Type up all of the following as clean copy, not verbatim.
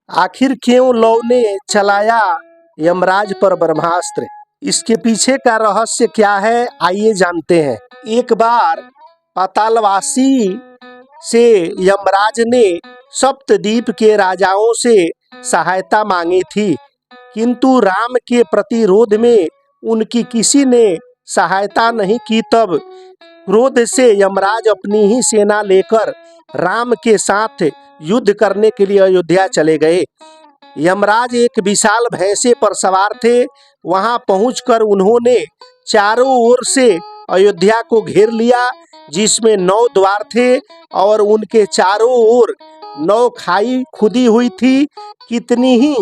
आखिर क्यों लौ ने चलाया यमराज पर ब्रह्मास्त्र? इसके पीछे का रहस्य क्या है, आइए जानते हैं। एक बार पातालवासी से यमराज ने सप्तद्वीप के राजाओं से सहायता मांगी थी, किंतु राम के प्रतिरोध में उनकी किसी ने सहायता नहीं की। तब क्रोध से यमराज अपनी ही सेना लेकर राम के साथ युद्ध करने के लिए अयोध्या चले गए। यमराज एक विशाल भैंसे पर सवार थे। वहां पहुंचकर उन्होंने चारों ओर से अयोध्या को घेर लिया, जिसमें 9 द्वार थे और उनके चारों ओर 9 खाई खुदी हुई थी। कितनी ही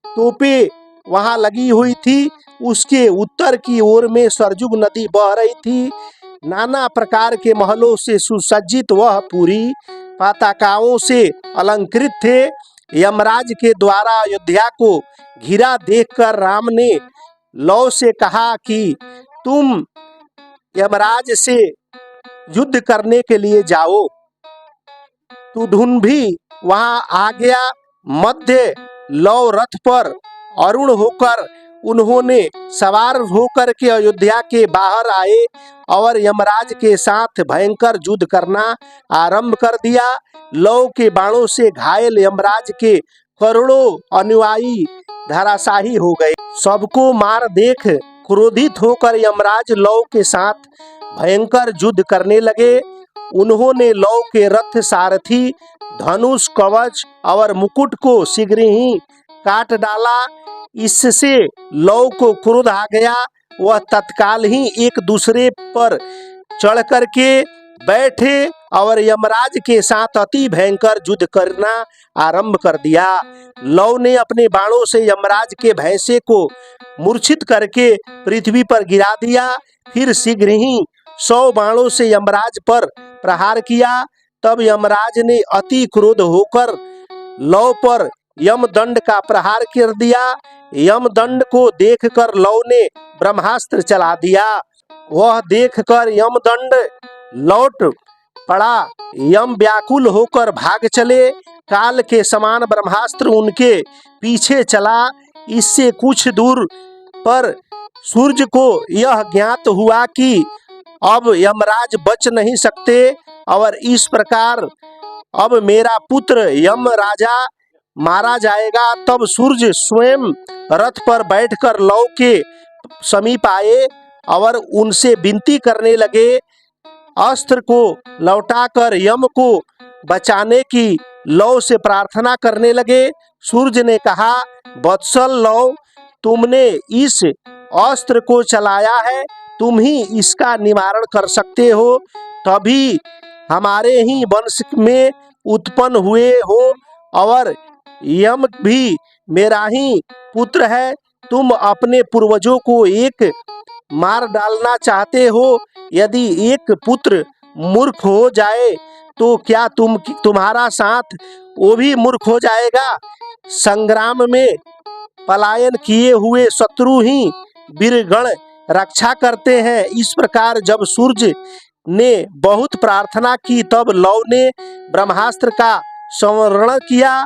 तोपें वहां लगी हुई थी। उसके उत्तर की ओर में सरजुग नदी बह रही थी। नाना प्रकार के महलों से सुसज्जित वह पूरी पताकाओं से अलंकृत थे। यमराज के द्वारा अयोध्या को घिरा देखकर राम ने लौ से कहा कि तुम यमराज से युद्ध करने के लिए जाओ। तुधुन भी वहां आ गया। मध्य लौ रथ पर अरुण होकर उन्होंने सवार होकर के अयोध्या के बाहर आए और यमराज के साथ भयंकर युद्ध करना आरंभ कर दिया। लौ के बाणों से घायल यमराज के करोड़ों अनुयायी धराशायी हो गए। सबको मार देख क्रोधित होकर यमराज लौ के साथ भयंकर युद्ध करने लगे। उन्होंने लौ के रथ, सारथी, धनुष, कवच और मुकुट को शीघ्र ही काट डाला। इससे लौ को क्रोध आ गया। वह तत्काल ही एक दूसरे पर चढ़ करके बैठे और यमराज के साथ अति भयंकर युद्ध करना आरंभ कर दिया। लौ ने अपने बाणों से यमराज के भैंसे को मूर्छित करके पृथ्वी पर गिरा दिया। फिर शीघ्र ही 100 बाणों से यमराज पर प्रहार किया। तब यमराज ने अति क्रोध होकर लौ पर यमदंड का प्रहार कर दिया। यमदंड को देखकर लौ ने ब्रह्मास्त्र चला दिया। वह देखकर यमदंड लौट पड़ा। यम व्याकुल होकर भाग चले। काल के समान ब्रह्मास्त्र उनके पीछे चला। इससे कुछ दूर पर सूर्य को यह ज्ञात हुआ कि अब यमराज बच नहीं सकते और इस प्रकार अब मेरा पुत्र यम राजा मारा जाएगा। तब सूर्य स्वयं रथ पर बैठकर लौ के समीप आए और उनसे विनती करने लगे। अस्त्र को लौटाकर यम को बचाने की लौ से प्रार्थना करने लगे। सूर्य ने कहा, वत्सल लौ, तुमने इस अस्त्र को चलाया है, तुम ही इसका निवारण कर सकते हो। तभी हमारे ही वंश में उत्पन्न हुए हो और यम भी मेरा ही पुत्र है। तुम अपने पूर्वजों को एक मार डालना चाहते हो। यदि एक पुत्र मूर्ख हो जाए तो क्या तुम्हारा साथ वो भी मूर्ख हो जाएगा? संग्राम में पलायन किए हुए शत्रु ही वीरगण रक्षा करते हैं। इस प्रकार जब सूर्य ने बहुत प्रार्थना की तब लौ ने ब्रह्मास्त्र का संवरण किया।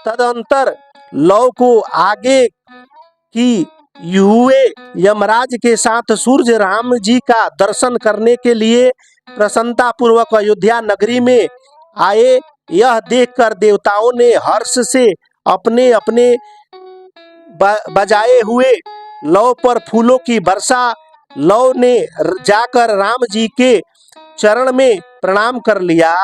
तदंतर लौ को आगे की हुए यमराज के साथ सूर्य राम जी का दर्शन करने के लिए प्रसन्नता पूर्वक अयोध्या नगरी में आए। यह देखकर देवताओं ने हर्ष से अपने अपने बजाए हुए लौ पर फूलों की वर्षा। लौ ने जाकर राम जी के चरण में प्रणाम कर लिया।